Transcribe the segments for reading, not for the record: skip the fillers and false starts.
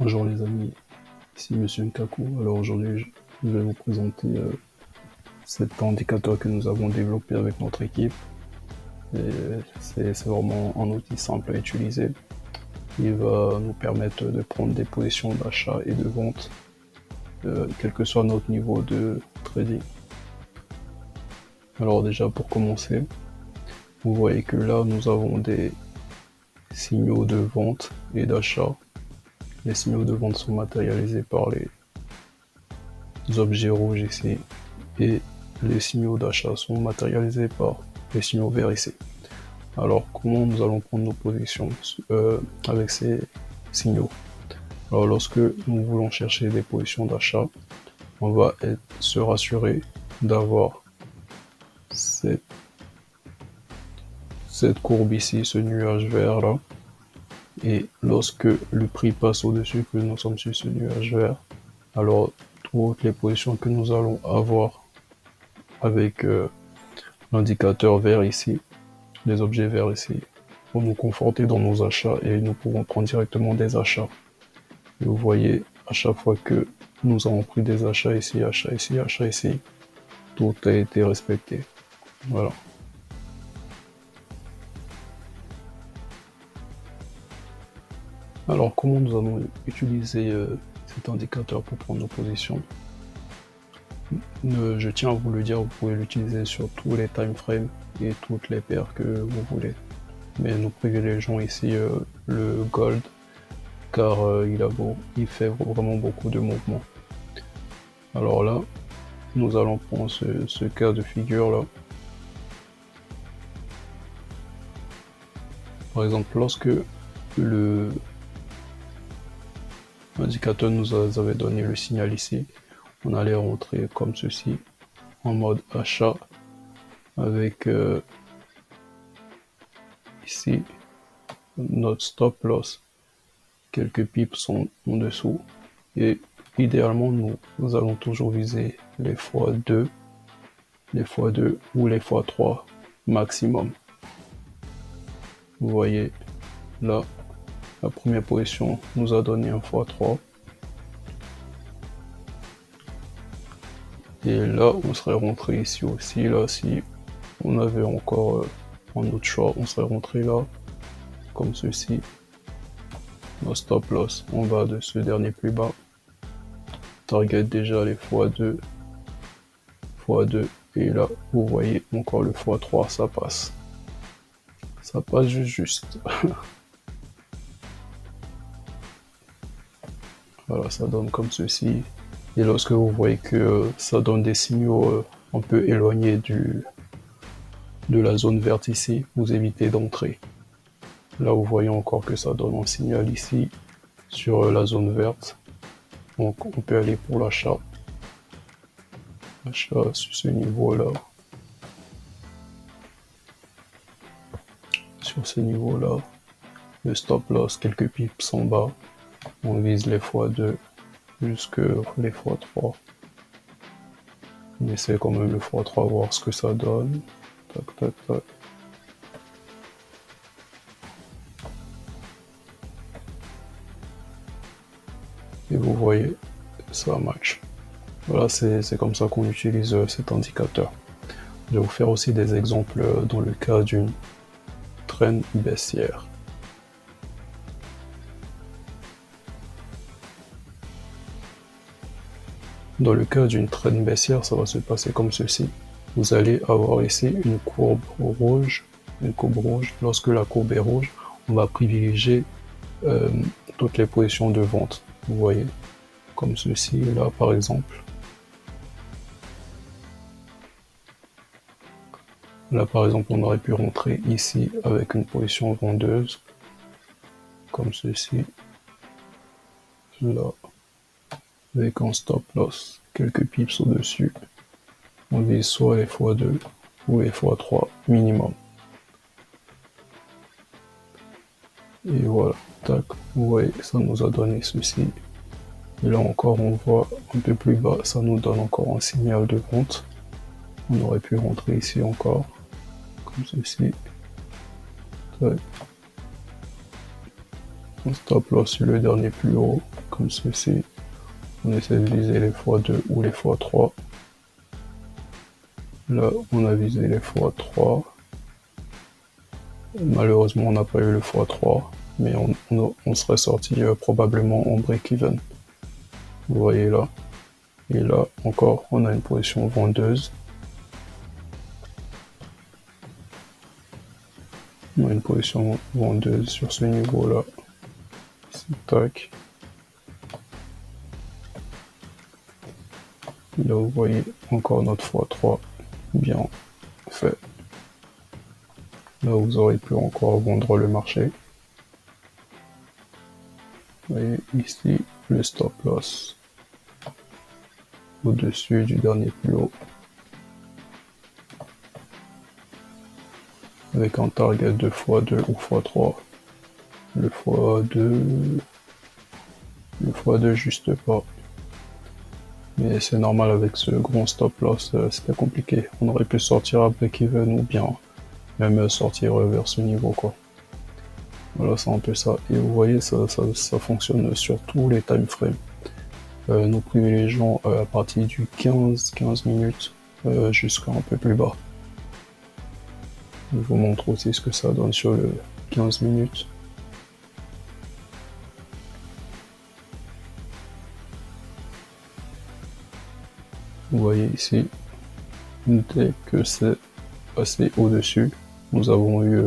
Bonjour les amis, ici Monsieur Nkaku. Alors aujourd'hui, je vais vous présenter cet indicateur que nous avons développé avec notre équipe. C'est vraiment un outil simple à utiliser. Il va nous permettre de prendre des positions d'achat et de vente, quel que soit notre niveau de trading. Alors déjà pour commencer, vous voyez que là nous avons des signaux de vente et d'achat. Les signaux de vente sont matérialisés par les objets rouges ici et les signaux d'achat sont matérialisés par les signaux verts ici. Alors comment nous allons prendre nos positions avec ces signaux? Alors lorsque nous voulons chercher des positions d'achat, on va se rassurer d'avoir cette courbe ici, ce nuage vert là, et lorsque le prix passe au-dessus, que nous sommes sur ce nuage vert, alors toutes les positions que nous allons avoir avec l'indicateur vert ici, les objets verts ici, vont nous conforter dans nos achats et nous pourrons prendre directement des achats. Et vous voyez, à chaque fois que nous avons pris des achats ici, achats ici, tout a été respecté. Voilà. Alors, comment nous allons utiliser cet indicateur pour prendre nos positions? Je tiens à vous le dire, vous pouvez l'utiliser sur tous les time frames et toutes les paires que vous voulez. Mais nous privilégions ici le gold car il fait vraiment beaucoup de mouvements. Alors là, nous allons prendre ce cas de figure là. Par exemple, lorsque l'indicateur nous avait donné le signal ici, on allait rentrer comme ceci en mode achat avec ici notre stop loss, quelques pips sont en dessous et idéalement nous allons toujours viser les x2 ou les x3 maximum. Vous voyez là, la première position nous a donné un x3 et là on serait rentré ici aussi. Là, si on avait encore un autre choix, on serait rentré là comme ceci. Nos stop loss en bas de ce dernier plus bas, target déjà les x2 et là vous voyez encore le x3, ça passe juste. Voilà, ça donne comme ceci. Et lorsque vous voyez que ça donne des signaux un peu éloignés de la zone verte ici, vous évitez d'entrer. Là, vous voyez encore que ça donne un signal ici sur la zone verte. Donc, on peut aller pour l'achat. Achat sur ce niveau-là. Sur ce niveau-là. Le stop loss, quelques pips en bas. On vise les x2 jusque les x3. On essaie quand même le x3, voir ce que ça donne. Tac, tac, tac. Et vous voyez, ça match. Voilà, c'est comme ça qu'on utilise cet indicateur. Je vais vous faire aussi des exemples dans le cas d'une trend baissière. Dans le cas d'une trend baissière, ça va se passer comme ceci. Vous allez avoir ici une courbe rouge. Lorsque la courbe est rouge, on va privilégier toutes les positions de vente. Vous voyez, comme ceci, là par exemple. Là par exemple, on aurait pu rentrer ici avec une position vendeuse, comme ceci. Là, avec un stop loss, quelques pips au-dessus. On vise soit les x2 ou les x3 minimum. Et voilà, tac, vous voyez, ça nous a donné ceci. Et là encore, on voit un peu plus bas, ça nous donne encore un signal de vente. On aurait pu rentrer ici encore, comme ceci. Tac. Un stop loss sur le dernier plus haut, comme ceci. On essaie de viser les x2 ou les x3. Là, on a visé les x3. Malheureusement, on n'a pas eu le x3, mais on serait sorti probablement en break-even. Vous voyez là. Et là, encore, on a une position vendeuse. On a une position vendeuse sur ce niveau-là. Tac. Là, vous voyez encore notre x3 bien fait. Là, vous aurez pu encore vendre le marché. Vous voyez ici le stop loss au-dessus du dernier plus haut. Avec un target de x2 ou x3. Le x2 juste pas. Mais c'est normal avec ce grand stop loss, c'était compliqué. On aurait pu sortir à break-even ou bien même sortir vers ce niveau quoi. Voilà, c'est un peu ça. Et vous voyez, ça fonctionne sur tous les time frames. Nous privilégions à partir du 15 minutes jusqu'à un peu plus bas. Je vous montre aussi ce que ça donne sur le 15 minutes. Vous voyez ici, dès que c'est passé au-dessus, nous avons eu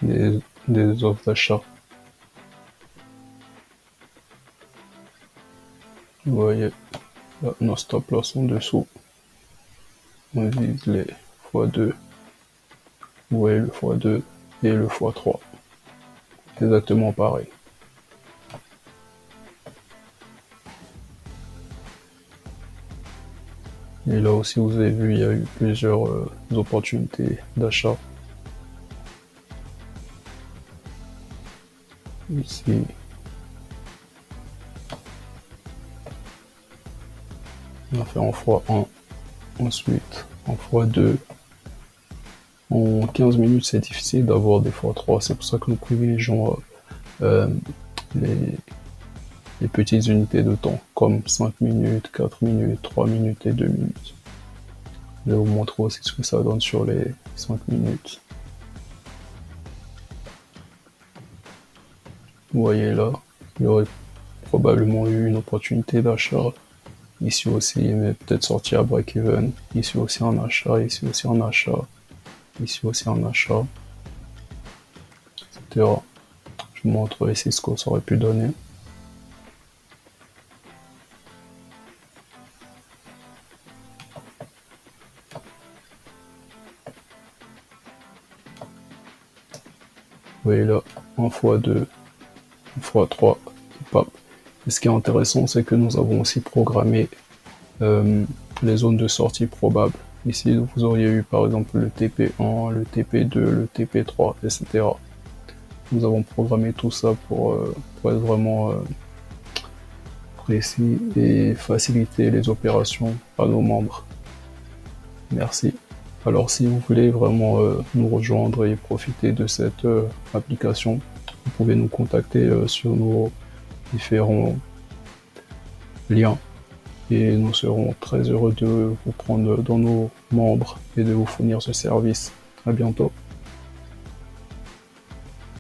des offres d'achat. Vous voyez, là, nos stop loss en dessous. On vise les x2. Vous voyez le x2 et le x3. Exactement pareil. Et là aussi, vous avez vu, il y a eu plusieurs opportunités d'achat. Ici. On a fait en x1, ensuite en x2. En 15 minutes, c'est difficile d'avoir des x3, c'est pour ça que nous privilégions les petites unités de temps, comme 5 minutes, 4 minutes, 3 minutes et 2 minutes. Je vais vous montrer aussi ce que ça donne sur les 5 minutes. Vous voyez là, il y aurait probablement eu une opportunité d'achat. Ici aussi, mais peut-être sorti à break-even. Ici aussi un achat, ici aussi un achat. Ici aussi un achat. Etc. Je vous montre ici ce que ça aurait pu donner. Vous voyez là, un x2, un x3, pop. Et ce qui est intéressant, c'est que nous avons aussi programmé les zones de sortie probables. Ici, vous auriez eu par exemple le TP1, le TP2, le TP3, etc. Nous avons programmé tout ça pour être vraiment précis et faciliter les opérations à nos membres. Merci. Alors si vous voulez vraiment nous rejoindre et profiter de cette application, vous pouvez nous contacter sur nos différents liens et nous serons très heureux de vous prendre dans nos membres et de vous fournir ce service. À bientôt.